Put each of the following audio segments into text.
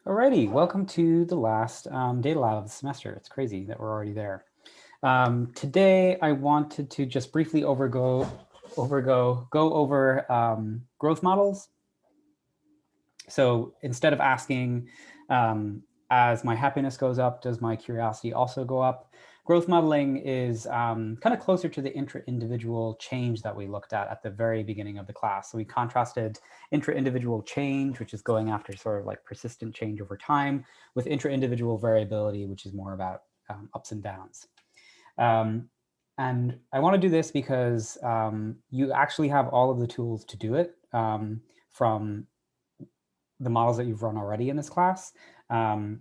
Alrighty, welcome to the last data lab of the semester. It's crazy that we're already there. Today, I wanted to just briefly go over growth models. So instead of asking, as my happiness goes up, does my curiosity also go up? Growth modeling is kind of closer to the intra-individual change that we looked at the very beginning of the class. So we contrasted intra-individual change, which is going after sort of like persistent change over time, with intra-individual variability, which is more about ups and downs. And I want to do this because you actually have all of the tools to do it from the models that you've run already in this class. You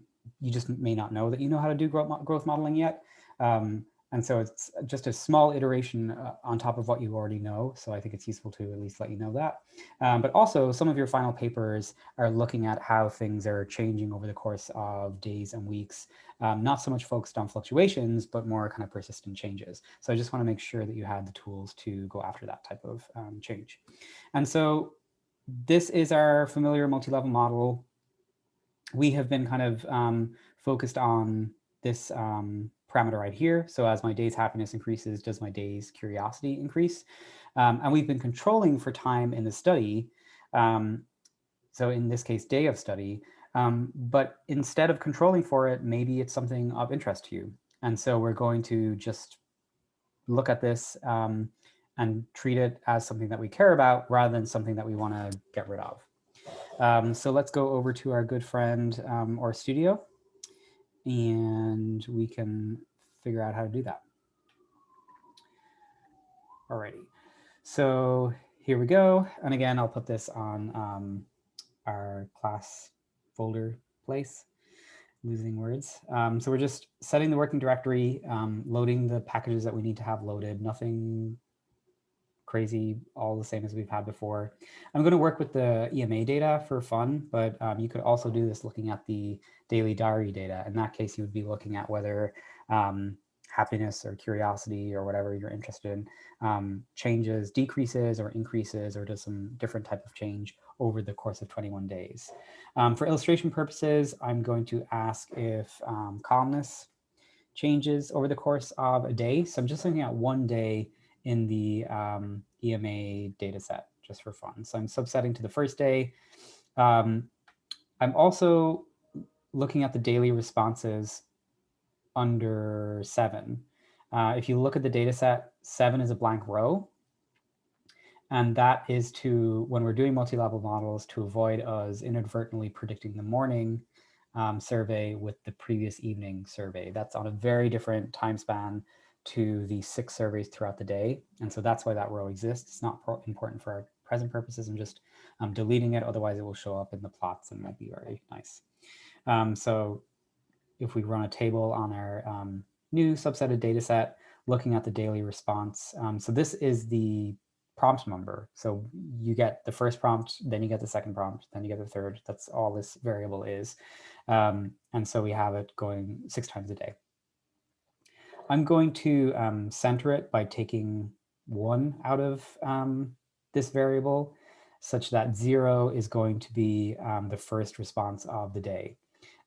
just may not know that you know how to do growth modeling yet. And so it's just a small iteration on top of what you already know. So I think it's useful to at least let you know that. But also some of your final papers are looking at how things are changing over the course of days and weeks, not so much focused on fluctuations, but more kind of persistent changes. So I just want to make sure that you had the tools to go after that type of change. And so this is our familiar multi-level model. We have been kind of focused on this parameter right here. So as my day's happiness increases, does my day's curiosity increase? And we've been controlling for time in the study. So in this case, day of study. But instead of controlling for it, maybe it's something of interest to you. And so we're going to just look at this and treat it as something that we care about rather than something that we want to get rid of. So let's go over to our good friend RStudio, and we can figure out how to do that. Alrighty, so here we go. And again, I'll put this on our class folder place. Losing words. So we're just setting the working directory, loading the packages that we need to have loaded, nothing crazy, all the same as we've had before. I'm going to work with the EMA data for fun, but you could also do this looking at the daily diary data. In that case, you would be looking at whether happiness or curiosity or whatever you're interested in changes, decreases or increases, or does some different type of change over the course of 21 days. For illustration purposes, I'm going to ask if calmness changes over the course of a day. So I'm just looking at one day in the EMA data set just for fun. So I'm subsetting to the first day. I'm also looking at the daily responses under 7. If you look at the data set, 7 is a blank row. And that is to, when we're doing multi-level models, to avoid us inadvertently predicting the morning survey with the previous evening survey. That's on a very different time span to the 6 surveys throughout the day. And so that's why that row exists. It's not important for our present purposes. I'm just deleting it. Otherwise, it will show up in the plots and might be very nice. So if we run a table on our new subsetted data set, looking at the daily response. So this is the prompt number. So you get the first prompt, then you get the second prompt, then you get the third. That's all this variable is. And so we have it going 6 times a day. I'm going to center it by taking 1 out of this variable, such that 0 is going to be the first response of the day.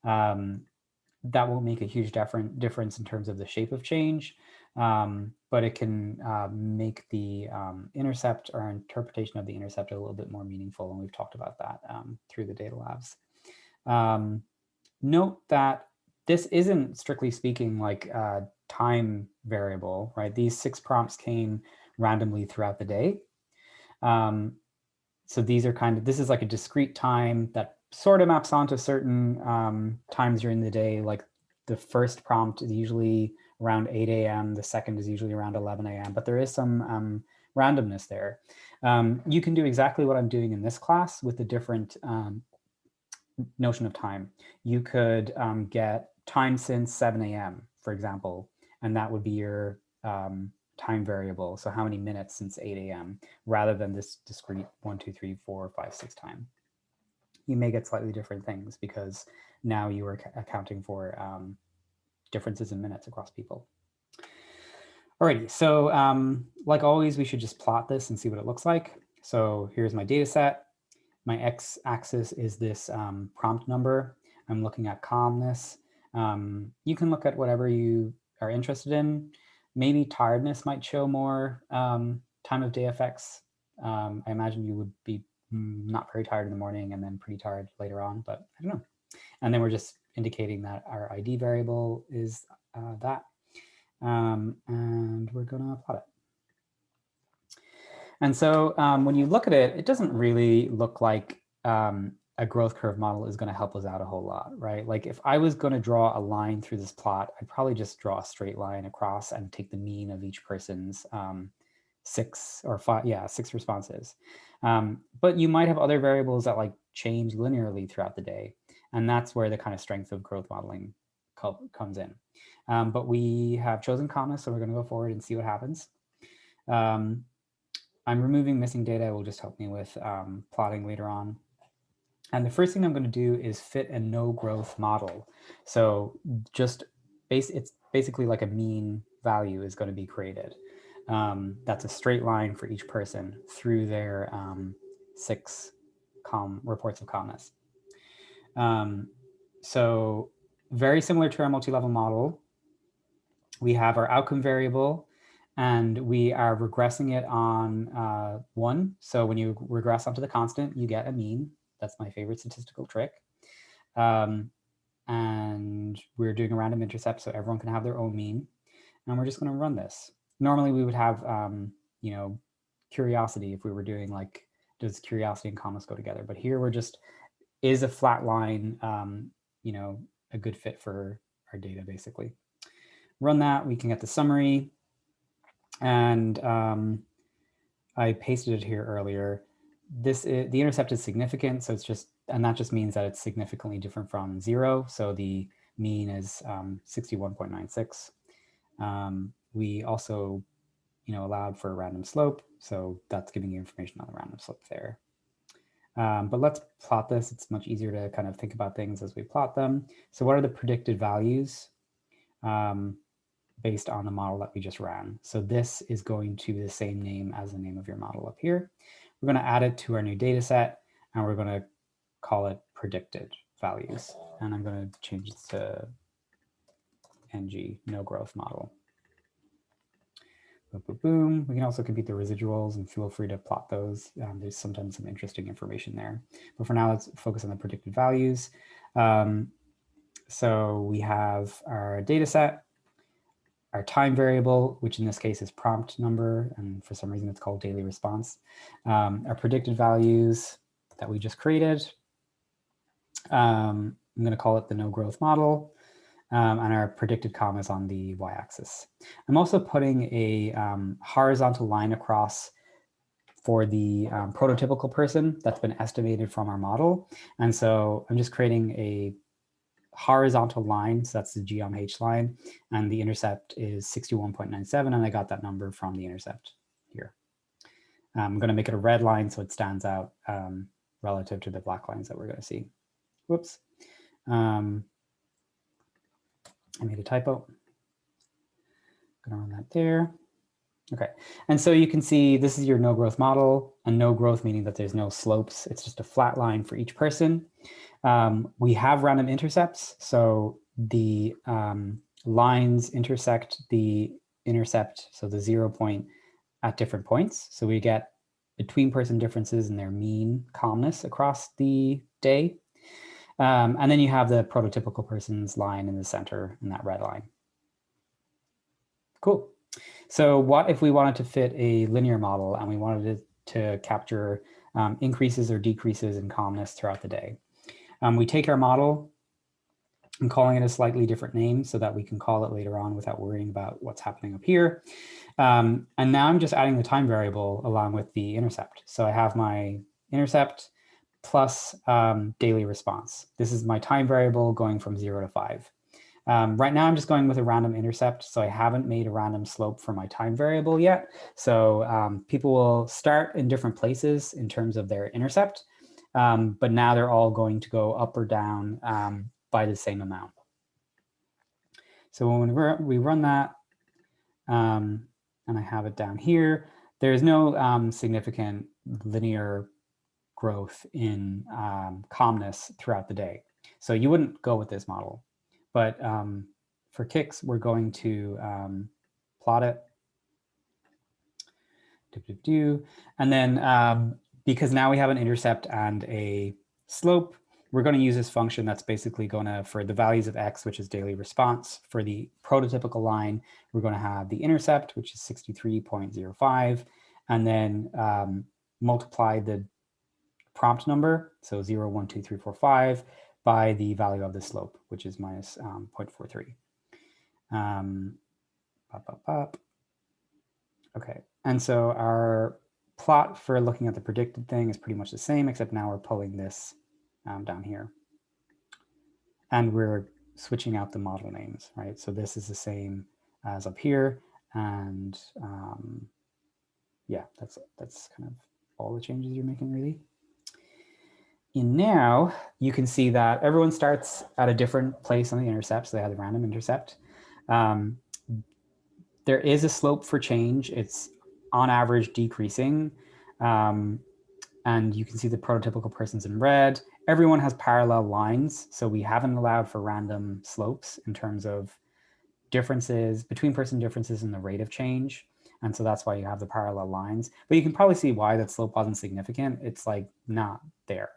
That won't make a huge difference in terms of the shape of change, but it can make the intercept or interpretation of the intercept a little bit more meaningful, and we've talked about that through the data labs. Note that this isn't, strictly speaking, like a time variable, right? These 6 prompts came randomly throughout the day. So these are this is like a discrete time that sort of maps onto certain times during the day. Like the first prompt is usually around 8 a.m. The second is usually around 11 a.m. But there is some randomness there. You can do exactly what I'm doing in this class with a different notion of time. You could get time since 7 a.m., for example, and that would be your time variable. So how many minutes since 8 a.m. rather than this discrete 1, 2, 3, 4, 5, 6 time. You may get slightly different things because now you are accounting for differences in minutes across people. Alrighty, so like always, we should just plot this and see what it looks like. So here's my data set. My x-axis is this prompt number. I'm looking at calmness. You can look at whatever you are interested in. Maybe tiredness might show more time of day effects. I imagine you would be not very tired in the morning and then pretty tired later on, but I don't know. And then we're just indicating that our ID variable is that. And we're going to plot it. And so when you look at it, it doesn't really look like a growth curve model is going to help us out a whole lot, right? Like if I was going to draw a line through this plot, I'd probably just draw a straight line across and take the mean of each person's 6 or 5, yeah, 6 responses. But you might have other variables that like change linearly throughout the day. And that's where the kind of strength of growth modeling comes in. But we have chosen calmness, so we're going to go forward and see what happens. I'm removing missing data. It will just help me with plotting later on. And the first thing I'm going to do is fit a no growth model. So just it's basically like a mean value is going to be created. That's a straight line for each person through their 6 reports of calmness. So very similar to our multi-level model, we have our outcome variable, and we are regressing it on 1. So when you regress onto the constant, you get a mean. That's my favorite statistical trick. And we're doing a random intercept, so everyone can have their own mean. And we're just going to run this. Normally, we would have, you know, curiosity if we were doing like, does curiosity and calmness go together? But here we're just, is a flat line, you know, a good fit for our data, basically. Run that, we can get the summary. And I pasted it here earlier. The intercept is significant, so it's just, and that just means that it's significantly different from 0. So the mean is 61.96. We also, you know, allowed for a random slope, so that's giving you information on the random slope there. But let's plot this. It's much easier to kind of think about things as we plot them. So what are the predicted values based on the model that we just ran? So this is going to be the same name as the name of your model up here. We're going to add it to our new data set, and we're going to call it predicted values. And I'm going to change this to NG, no growth model. Boom, boom, boom. We can also compute the residuals, and feel free to plot those. There's sometimes some interesting information there. But for now, let's focus on the predicted values. So we have our data set, our time variable, which in this case is prompt number, and for some reason it's called daily response. Our predicted values that we just created. I'm going to call it the no growth model. And our predicted comma is on the y-axis. I'm also putting a horizontal line across for the prototypical person that's been estimated from our model. And so I'm just creating a horizontal line, so that's the GOMH line, and the intercept is 61.97, and I got that number from the intercept here. I'm going to make it a red line so it stands out relative to the black lines that we're going to see. Whoops. I made a typo. Gonna run that there. Okay, and so you can see this is your no growth model, and no growth meaning that there's no slopes. It's just a flat line for each person. We have random intercepts, so the lines intersect the intercept, so the 0 point at different points. So we get between person differences in their mean calmness across the day. And then you have the prototypical person's line in the center in that red line. Cool. So what if we wanted to fit a linear model and we wanted it to capture increases or decreases in calmness throughout the day? We take our model, I'm calling it a slightly different name so that we can call it later on without worrying about what's happening up here. And now I'm just adding the time variable along with the intercept. So I have my intercept plus daily response. This is my time variable going from 0 to 5. Right now, I'm just going with a random intercept, so I haven't made a random slope for my time variable yet. So people will start in different places in terms of their intercept, but now they're all going to go up or down by the same amount. So when we run that, and I have it down here, there's no significant linear growth in calmness throughout the day. So you wouldn't go with this model, but for kicks, we're going to plot it. And then because now we have an intercept and a slope, we're going to use this function that's basically going to, for the values of x, which is daily response, for the prototypical line, we're going to have the intercept, which is 63.05, and then multiply the prompt number, so 0, 1, 2, 3, 4, 5, by the value of the slope, which is minus 0.43. Okay, and so our plot for looking at the predicted thing is pretty much the same, except now we're pulling this down here. And we're switching out the model names, right? So this is the same as up here. And yeah, that's kind of all the changes you're making, really. And now you can see that everyone starts at a different place on the intercept. So they have the random intercept. There is a slope for change. It's on average decreasing. And you can see the prototypical person's in red. Everyone has parallel lines. So we haven't allowed for random slopes in terms of differences, between person differences in the rate of change. And so that's why you have the parallel lines. But you can probably see why that slope wasn't significant. It's like not there.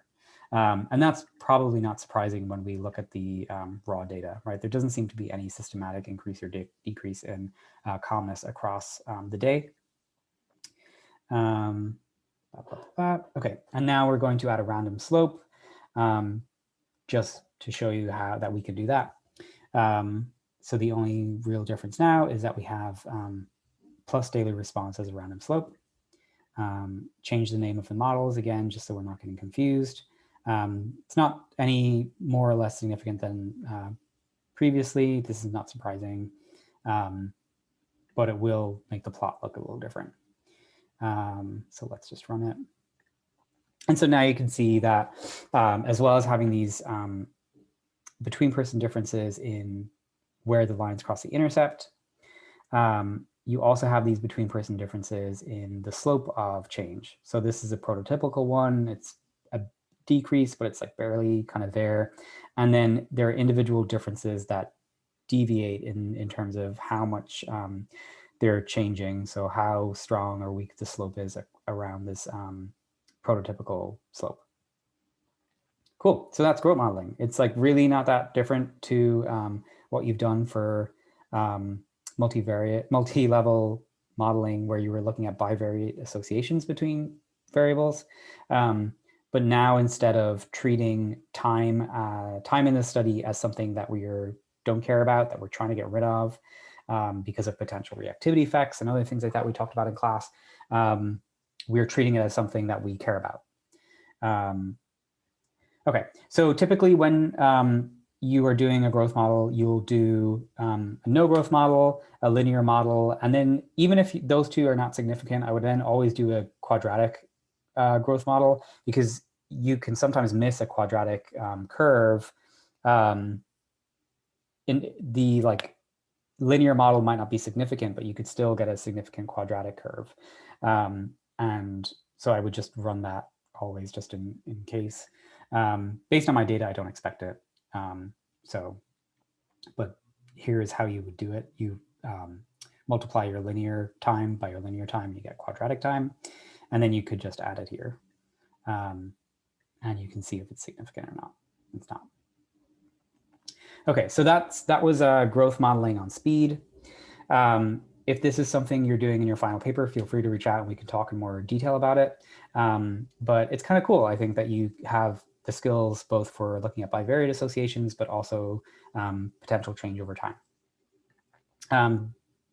And that's probably not surprising when we look at the raw data, right? There doesn't seem to be any systematic increase or decrease in calmness across the day. Okay, and now we're going to add a random slope just to show you how that we can do that. So the only real difference now is that we have plus daily response as a random slope. Change the name of the models again, just so we're not getting confused. It's not any more or less significant than previously. This is not surprising, but it will make the plot look a little different. So let's just run it. And so now you can see that as well as having these between person differences in where the lines cross the intercept, you also have these between person differences in the slope of change. So this is a prototypical one. It's a decrease, but it's like barely kind of there. And then there are individual differences that deviate in terms of how much they're changing. So how strong or weak the slope is around this prototypical slope. Cool. So that's growth modeling. It's like really not that different to what you've done for multi-level modeling, where you were looking at bivariate associations between variables. But now instead of treating time in the study as something that we don't care about, that we're trying to get rid of because of potential reactivity effects and other things like that we talked about in class, we're treating it as something that we care about. Okay, so typically when you are doing a growth model, you'll do a no growth model, a linear model, and then even if those two are not significant, I would then always do a quadratic growth model, because you can sometimes miss a quadratic curve. In the linear model might not be significant, but you could still get a significant quadratic curve. And so I would just run that always just in case. Based on my data, I don't expect it. But here's how you would do it. You multiply your linear time by your linear time, you get quadratic time, and then you could just add it here. And you can see if it's significant or not. It's not. Okay, so that was growth modeling on speed. If this is something you're doing in your final paper, feel free to reach out and we can talk in more detail about it. But it's kind of cool, I think, that you have the skills both for looking at bivariate associations, but also potential change over time.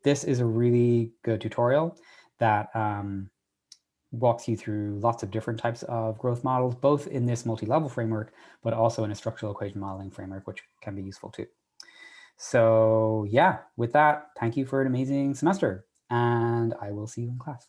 This is a really good tutorial that walks you through lots of different types of growth models, both in this multi-level framework, but also in a structural equation modeling framework, which can be useful too. So yeah, with that, thank you for an amazing semester, and I will see you in class.